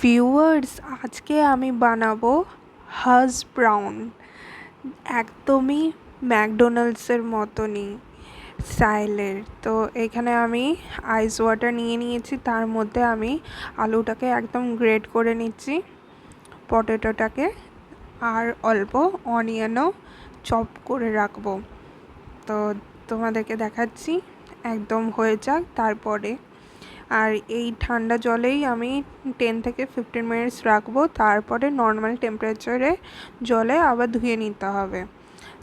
Viewers, আজকে আমি বানাবো হাশ ব্রাউন, একদমই ম্যাকডোনাল্ডসের মতনই স্টাইলের। তো এখানে আমি আইস ওয়াটার নিয়ে নিয়েছি, তার মধ্যে আমি আলুটাকে একদম গ্রেট করে নিচ্ছি, পটেটোটাকে, আর অল্প অনিয়নও চপ করে রাখবো। তো তোমাদেরকে দেখাচ্ছি, একদম হয়ে যাক তারপরে। আর এই ঠান্ডা জলেই আমি 10 থেকে 15 মিনিটস রাখবো, তারপরে নর্মাল টেম্পারেচারে জলে আবার ধুয়ে নিতে হবে।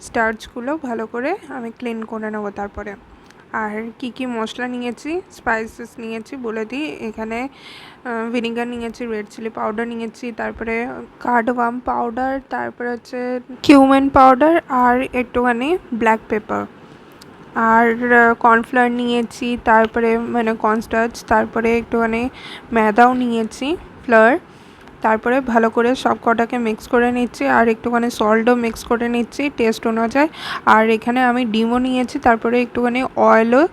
স্টার্চগুলো ভালো করে আমি ক্লিন করে নেবো তারপরে। আর কি কি মশলা নিয়েছি, স্পাইসেস নিয়েছি বলে দিই। এখানে ভিনিগার নিয়েছি, রেড চিলি পাউডার নিয়েছি, তারপরে কার্ডামাম পাউডার, তারপরে হচ্ছে কিউমিন পাউডার, আর একটুখানি ব্ল্যাক পেপার, আর কর্নফ্লাওয়ার নিয়েছি, তারপরে মানে কর্নস্টার্চ, তারপরে একটুখানি ময়দাও নিয়েছি, ফ্লাওয়ার। তারপরে ভালো করে সব কটাকে মিক্স করে নিচ্ছি, আর একটুখানি সল্টও মিক্স করে নিচ্ছি টেস্ট অনুযায়ী। আর এখানে আমি ডিমও নিয়েছি, তারপরে একটুখানি অয়েলও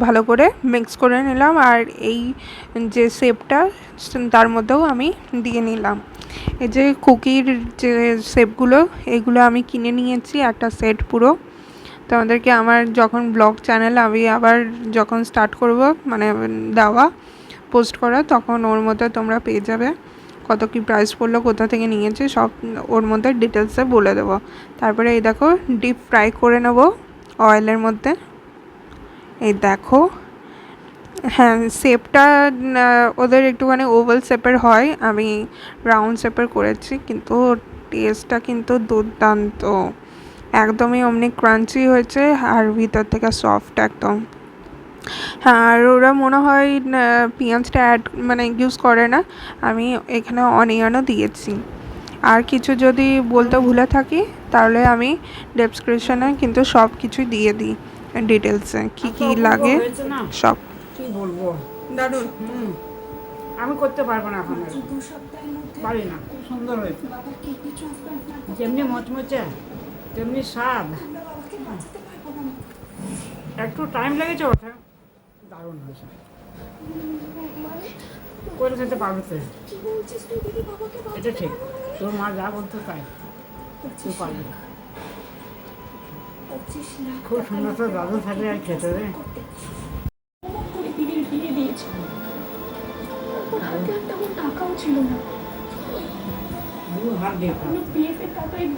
ভালো করে মিক্স করে নিলাম। আর এই যে শেপটা তার মধ্যেও আমি দিয়ে নিলাম। এই যে কুকির যে শেপগুলো, এগুলো আমি কিনে নিয়েছি একটা সেট পুরো। তোমাদেরকে আমার যখন ব্লগ চ্যানেল আমি আবার যখন স্টার্ট করব, মানে দেওয়া পোস্ট করা, তখন ওর মধ্যে তোমরা পেয়ে যাবে কত কি প্রাইস পড়লো, কোথা থেকে নিয়েছি, সব ওর মধ্যে ডিটেলসে বলে দেবো। তারপরে এই দেখো ডিপ ফ্রাই করে নেব অয়েলের মধ্যে। এই দেখো, হ্যাঁ শেপটা ওদের একটুখানি ওভাল শেপের হয়, আমি রাউন্ড শেপের করেছি, কিন্তু টেস্টটা কিন্তু দুর্দান্ত, একদমই অমনি ক্রাঞ্চি হয়েছে, আর ভিতর থেকে সফট একদম। হ্যাঁ, আর ওরা মনে হয় পেঁয়াজটা মানে ইউজ করে না, আমি এখানে অনিয়নও দিয়েছি। আর কিছু যদি বলতে ভুলে থাকি তাহলে আমি ডেসক্রিপশনে কিন্তু সব কিছুই দিয়ে দিই ডিটেলসে, কি কি লাগে সব। কি বলবো, দারুণ। আমি করতে পারবো না এখন, পারি না। খুব সুন্দর হয়েছে, যেমনি মচমচে তেমনি স্বাদ। একটু টাইম লেগেছে ওঠে, দারুণ হয়েছে। করে খেতে পারবে তো, এটা ঠিক। তোর মা যা বলতো তাই তুই পারবি। খুব সুন্দর, তো দাদু থাকলে আর খেতে রে।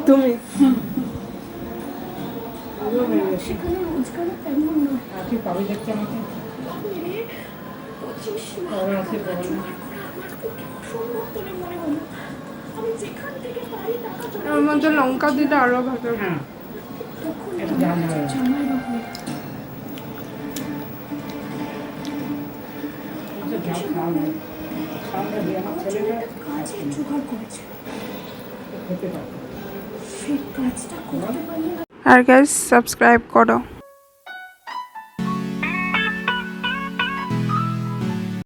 তুমি পাবি দেখতে আমাকে, ওর মধ্যে লঙ্কা দিলে আরো ভালো। হ্যাঁ এটা দাম হয়। আর গাইস সাবস্ক্রাইব করো।